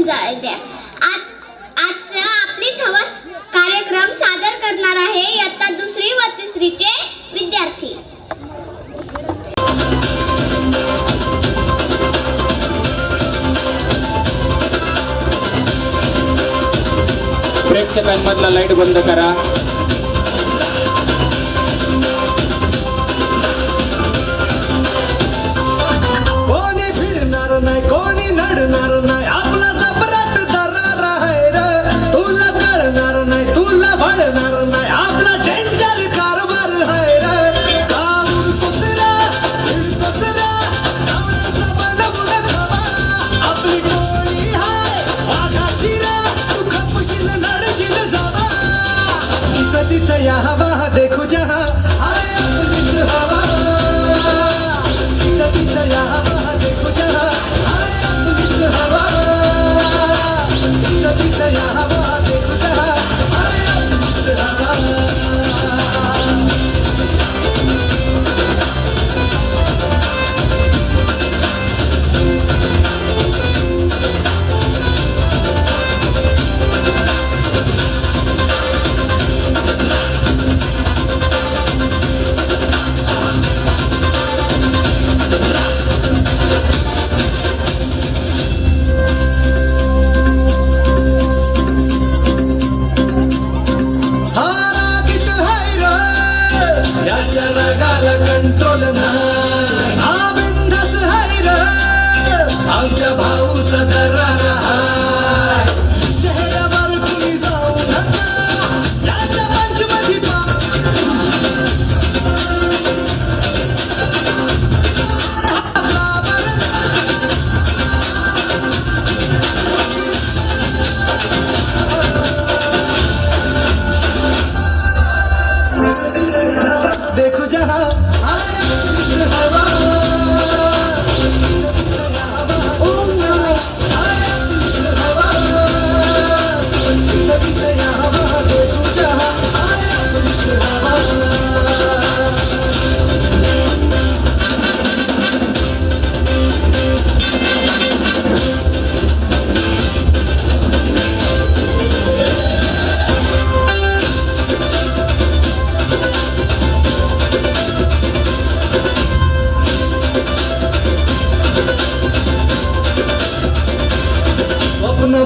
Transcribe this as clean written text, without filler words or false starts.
जाऊ द्या. आजचा आपलीच हवा कार्यक्रम सादर करणार आहे इयत्ता 2री व 3रीचे विद्यार्थी. प्रेक्षकांमधला लाईट बंद करा. कोणी फिरणार नाही, कोणी नडणार नाही, आपला सबराट दरार आहे रे. तुला कळणार नाही, तुला भळणार नाही, आपला डेंजर कारभार आहे रे. गाऊन कुसरा, फिरतोसरा, गावड्याचा बनवून खवा. आपली टोळी हाय वाघाची रे, तू खपशील नडशील जावा. इथं तिथं या हवा देखू जहा, हाय आपलीच हवा. इथं तिथं या हवा देखू जहा, हाय आपलीच हवा. इथं तिथं या हवा देखू जहा, हाय आपलीच हवा. याच्या रगाला कंट्रोल नाही, हा बिंदास हाय रे. आमच्या भाऊचा दरार हाय, चेहऱ्यावर कुणी जाऊ नका. याच्या पंचमधी देखो जहां हाय आपलीच हवा. ओम नमः हाय आपलीच हवा. इथं तिथं या हवा देखो जहां, हाय आपलीच हवा. स्वप्न